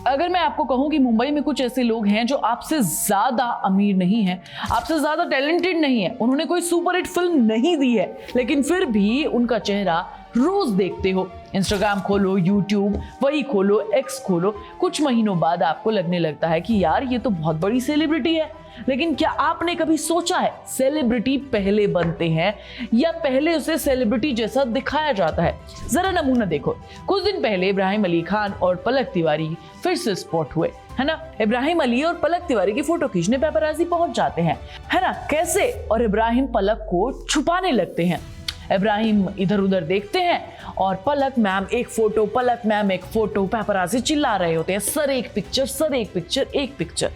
अगर मैं आपको कहूं कि मुंबई में कुछ ऐसे लोग हैं जो आपसे ज्यादा अमीर नहीं हैं, आपसे ज्यादा टैलेंटेड नहीं है, उन्होंने कोई सुपरहिट फिल्म नहीं दी है, लेकिन फिर भी उनका चेहरा रोज देखते हो, इंस्टाग्राम खोलो, यूट्यूब वही खोलो, एक्स खोलो, कुछ महीनों बाद आपको लगने लगता है कि यार ये तो बहुत बड़ी सेलिब्रिटी है। लेकिन क्या आपने कभी सोचा है सेलिब्रिटी पहले बनते हैं या पहले उसे सेलिब्रिटी जैसा दिखाया जाता है? जरा नमूना देखो। कुछ दिन पहले इब्राहिम अली खान और पलक तिवारी फिर से स्पॉट हुए, है ना। इब्राहिम अली और पलक तिवारी की फोटो खींचने पेपराजी पहुंच जाते हैं, है ना। कैसे? और इब्राहिम पलक को छुपाने लगते हैं। इब्राहिम इधर उधर देखते हैं और पलक मैम एक फोटो, पलक मैम एक फोटो, पेपराजी चिल्ला रहे होते हैं, सर एक पिक्चर, सर एक पिक्चर, एक पिक्चर।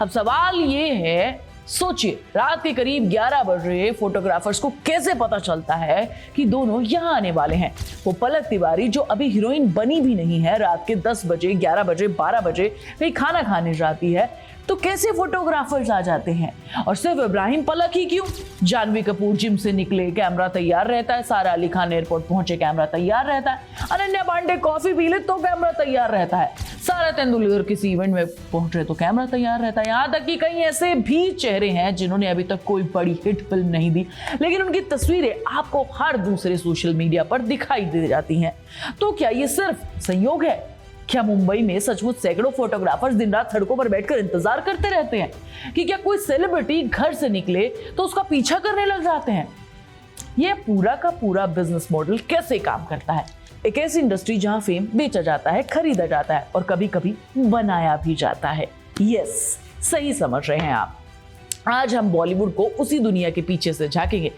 अब सवाल ये है, सोचिए रात के करीब 11 बज रहे, फोटोग्राफर्स को कैसे पता चलता है कि दोनों यहाँ आने वाले हैं? वो पलक तिवारी जो अभी हीरोइन बनी भी नहीं है, रात के 10 बजे, 11 बजे, 12 बजे कहीं खाना खाने जाती है, तो कैसे फोटोग्राफर्स आ जाते हैं? और सिर्फ इब्राहिम पलक ही क्यों, जानवी कपूर जिम से निकले, कैमरा तैयार रहता है, सारा अली खान एयरपोर्ट पहुंचे, कैमरा तैयार रहता है, अनन्या पांडे कॉफी पी ले तो कैमरा तैयार रहता है, सारा तेंदुलकर किसी इवेंट में पहुंचे तो कैमरा तैयार रहता है। यहाँ तक कि कई ऐसे भी चेहरे हैं जिन्होंने अभी तक कोई बड़ी हिट फिल्म नहीं दी, लेकिन उनकी तस्वीरें आपको हर दूसरे सोशल मीडिया पर दिखाई दे जाती हैं। तो क्या ये सिर्फ संयोग है? क्या मुंबई में सचमुच सैकड़ों फोटोग्राफर्स दिन रात सड़कों पर बैठकर इंतजार करते रहते हैं कि क्या कोई सेलिब्रिटी घर से निकले तो उसका पीछा करने लग जाते हैं? यह पूरा का पूरा बिजनेस मॉडल कैसे काम करता है? एक ऐसी इंडस्ट्री जहां फेम बेचा जाता है, खरीदा जाता है और कभी कभी बनाया भी जाता है। यस, सही समझ रहे हैं आप। आज हम बॉलीवुड को उसी दुनिया के पीछे से झांकेंगे।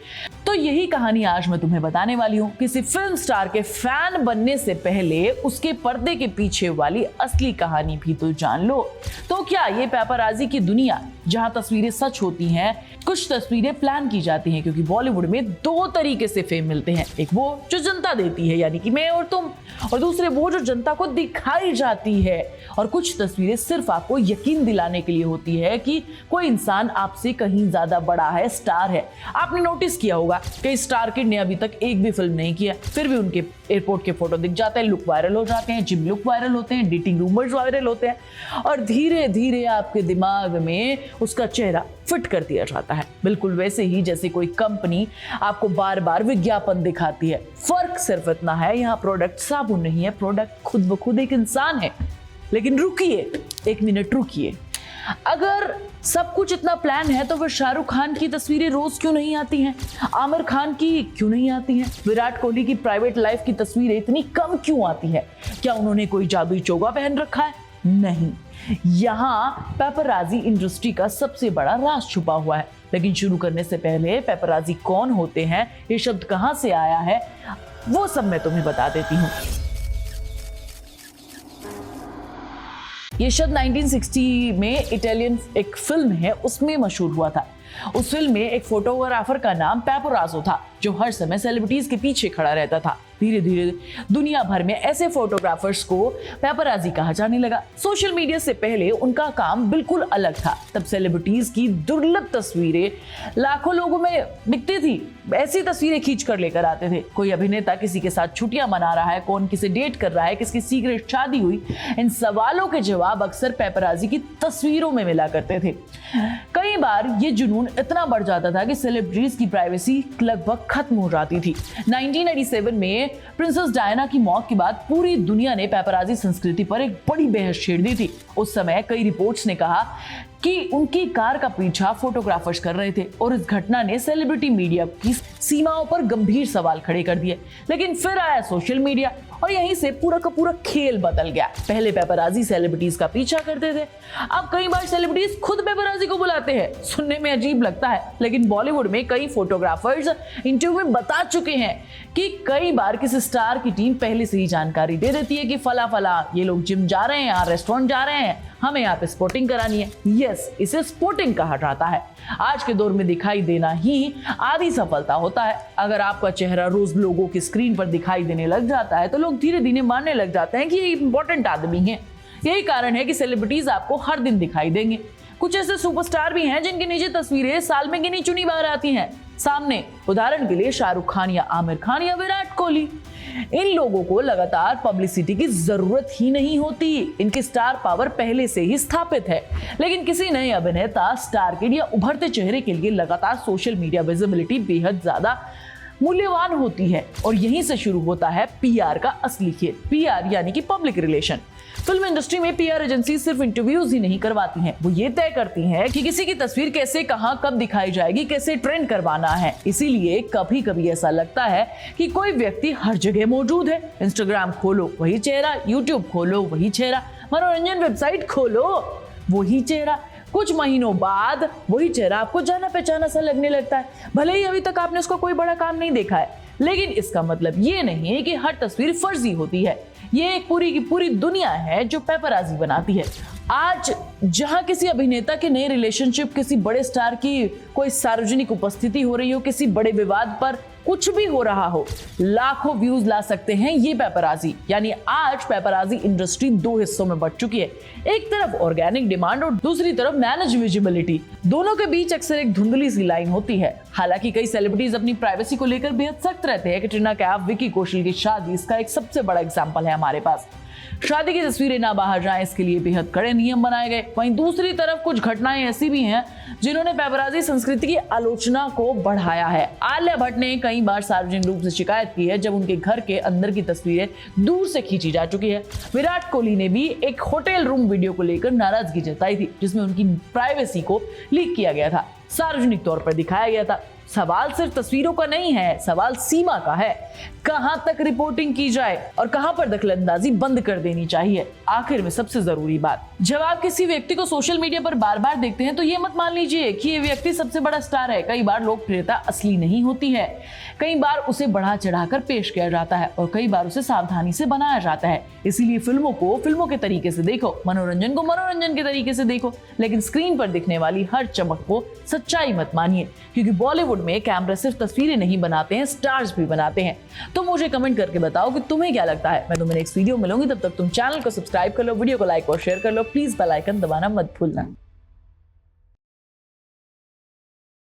तो यही कहानी आज मैं तुम्हें बताने वाली हूँ। किसी फिल्म स्टार के फैन बनने से पहले उसके पर्दे के पीछे वाली असली कहानी भी तो जान लो। तो क्या ये पेपराजी की दुनिया जहां तस्वीरें सच होती हैं, कुछ तस्वीरें प्लान की जाती हैं, क्योंकि बॉलीवुड में दो तरीके से फेम मिलते हैं। एक वो जो जनता देती है, यानी कि मैं और तुम, और दूसरे वो जो जनता को दिखाई जाती है। और कुछ तस्वीरें सिर्फ आपको यकीन दिलाने के लिए होती है कि कोई इंसान आपसे कहीं ज्यादा बड़ा है, स्टार है। आपने नोटिस किया होगा कि स्टार किड ने अभी तक एक भी फिल्म नहीं किया, फिर भी उनके एयरपोर्ट के फोटो दिख जाते हैं, लुक वायरल हो जाते हैं, जिम लुक वायरल होते हैं, डेटिंग रूमर्स वायरल होते हैं और धीरे धीरे आपके दिमाग में उसका चेहरा फिट कर दिया जाता है। बिल्कुल वैसे ही जैसे कोई कंपनी आपको बार बार विज्ञापन दिखाती है। फर्क सिर्फ इतना है, यहाँ प्रोडक्ट साबुन नहीं है, प्रोडक्ट खुद ब खुद एक इंसान है। लेकिन रुकिए, एक मिनट रुकिए। अगर सब कुछ इतना प्लान है तो फिर शाहरुख खान की तस्वीरें रोज क्यों नहीं आती हैं? आमिर खान की क्यों नहीं आती हैं? विराट कोहली की प्राइवेट लाइफ की तस्वीरें इतनी कम क्यों आती है? क्या उन्होंने कोई जादुई चोगा पहन रखा है? नहीं, यहाँ पेपराजी इंडस्ट्री का सबसे बड़ा राज छुपा हुआ है। लेकिन शुरू करने से पहले पेपराजी कौन होते हैं, ये शब्द कहां से आया है, वो सब मैं तुम्हें बता देती हूँ। ये शब्द 1960 में इटालियन एक फिल्म है उसमें मशहूर हुआ था। उस फिल्म में एक फोटोग्राफर का नाम पेपराजो था जो हर समय सेलिब्रिटीज के पीछे खड़ा रहता था। धीरे धीरे दुनिया भर में ऐसे फोटोग्राफर्स को पेपराजी कहा जाने लगा। सोशल मीडिया से पहले उनका काम बिल्कुल अलग था। तब सेलिब्रिटीज की दुर्लभ तस्वीरें लाखों लोगों में बिकती थी। ऐसी तस्वीरें खींच कर लेकर आते थे। कोई अभिनेता किसी के साथ छुट्टियां मना रहा है, कौन किसे डेट कर रहा है, किसकी सीक्रेट शादी हुई, इन सवालों के जवाब अक्सर पेपराजी की तस्वीरों में मिला करते थे। कई बार ये जुनून इतना बढ़ जाता था कि सेलिब्रिटीज की प्राइवेसी लगभग खत्म हो जाती थी। 1987 में प्रिंसेस डायना की मौत के बाद पूरी दुनिया ने पेपराजी संस्कृति पर एक बड़ी बहस छेड़ दी थी। उस समय कई रिपोर्ट्स ने कहा कि उनकी कार का पीछा फोटोग्राफर्स कर रहे थे और इस घटना ने सेलिब्रिटी मीडिया की सीमाओं पर गंभीर सवाल खड़े कर दिए। लेकिन फिर आया सोशल मीडिया और यहीं से पूरा का पूरा खेल बदल गया। पहले पेपराजी सेलिब्रिटीज का पीछा करते थे, अब कई बार सेलिब्रिटीज खुद पेपराजी को बुलाते हैं। सुनने में अजीब लगता है, लेकिन बॉलीवुड में कई फोटोग्राफर्स इंटरव्यू में बता चुके हैं कि कई बार किसी स्टार की टीम पहले से ही जानकारी दे देती है कि फला फला ये लोग जिम जा रहे हैं, यहाँ रेस्टोरेंट जा रहे हैं, हमें यहाँ पे स्पोर्टिंग करानी है। यस, इसे स्पोर्टिंग कहा जाता है। आज के दौर में दिखाई देना ही आधी सफलता होता है। अगर आपका चेहरा रोज लोगों की स्क्रीन पर दिखाई देने लग जाता है तो लोग धीरे धीरे मानने लग जाते हैं कि ये इंपॉर्टेंट आदमी है। यही कारण है कि सेलिब्रिटीज आपको हर दिन दिखाई देंगे। कुछ ऐसे सुपरस्टार भी हैं जिनकी निजी तस्वीरें साल में गिनी चुनी बार आती हैं सामने। उदाहरण के लिए शाहरुख खान या आमिर खान या विराट कोहली। इन लोगों को लगातार पब्लिसिटी की जरूरत ही नहीं होती, इनकी स्टार पावर पहले से ही स्थापित है। लेकिन किसी नए अभिनेता, स्टार किड या उभरते चेहरे के लिए लगातार सोशल मीडिया विजिबिलिटी बेहद ज्यादा मूल्यवान होती है और यहीं से शुरू होता है पीआर का असली खेल। पीआर यानी कि पब्लिक रिलेशन। फिल्म इंडस्ट्री में पीआर एजेंसी सिर्फ इंटरव्यूज ही नहीं करवाती हैं, वो ये तय करती हैं कि किसी की तस्वीर कैसे, कहां, कब दिखाई जाएगी, कैसे ट्रेंड करवाना है। इसीलिए कभी कभी ऐसा लगता है कि कोई व्यक्ति हर जगह मौजूद है। इंस्टाग्राम खोलो वही चेहरा, यूट्यूब खोलो वही चेहरा, मनोरंजन वेबसाइट खोलो वही चेहरा। कुछ महीनों बाद वही चेहरा आपको जाना पहचाना सा लगने लगता है, भले ही अभी तक आपने उसका कोई बड़ा काम नहीं देखा है। लेकिन इसका मतलब ये नहीं है कि हर तस्वीर फर्जी होती है। ये एक पूरी की पूरी दुनिया है जो पेपराजी बनाती है। आज जहां किसी अभिनेता के नए रिलेशनशिप, किसी बड़े स्टार की कोई सार्वजनिक उपस्थिति हो रही हो, किसी बड़े विवाद पर कुछ भी हो रहा हो, लाखों व्यूज ला सकते हैं ये पेपराजी। यानी आज पेपराजी इंडस्ट्री दो हिस्सों में बंट चुकी है, एक तरफ ऑर्गेनिक डिमांड और दूसरी तरफ मैनेज विजिबिलिटी। दोनों के बीच अक्सर एक धुंधली सी लाइन होती है। हालांकि कई सेलिब्रिटीज अपनी प्राइवेसी को लेकर बेहद सख्त रहते हैं। कैटरीना कैफ, विकी कौशल की शादी इसका एक सबसे बड़ा एग्जाम्पल है हमारे पास। शादी की तस्वीरें ना बाहर जाएं, इसके लिए बेहद कड़े नियम बनाए गए। वहीं दूसरी तरफ कुछ घटनाएं ऐसी भी हैं जिन्होंने पेपराजी संस्कृति की आलोचना को बढ़ाया है। आलिया भट्ट ने कई बार सार्वजनिक रूप से शिकायत की है जब उनके घर के अंदर की तस्वीरें दूर से खींची जा चुकी है। विराट कोहली ने भी एक होटल रूम वीडियो को लेकर नाराजगी जताई थी जिसमें उनकी प्राइवेसी को लीक किया गया था, सार्वजनिक तौर पर दिखाया गया था। सवाल सिर्फ तस्वीरों का नहीं है, सवाल सीमा का है। कहां तक रिपोर्टिंग की जाए और कहां पर दखलंदाजी बंद कर देनी चाहिए। आखिर में सबसे जरूरी बात, जब आप किसी व्यक्ति को सोशल मीडिया पर बार बार देखते हैं तो ये मत मान लीजिए कि ये व्यक्ति सबसे बड़ा स्टार है। कई बार लोकप्रियता असली नहीं होती है, कई बार उसे बढ़ा चढ़ाकर पेश किया जाता है और कई बार उसे सावधानी से बनाया जाता है। इसीलिए फिल्मों को फिल्मों के तरीके से देखो, मनोरंजन को मनोरंजन के तरीके से देखो, लेकिन स्क्रीन पर दिखने वाली हर चमक को सच्चाई मत मानिए, क्योंकि बॉलीवुड में कैमरा सिर्फ तस्वीरें नहीं बनाते हैं, स्टार्स भी बनाते हैं। तो मुझे कमेंट करके बताओ कि तुम्हें क्या लगता है। मैं तुम्हें नेक्स्ट वीडियो मिलूंगी, तब तक तुम चैनल को सब्सक्राइब कर लो, वीडियो को लाइक और शेयर कर लो। प्लीज बेल आइकन दबाना मत भूलना।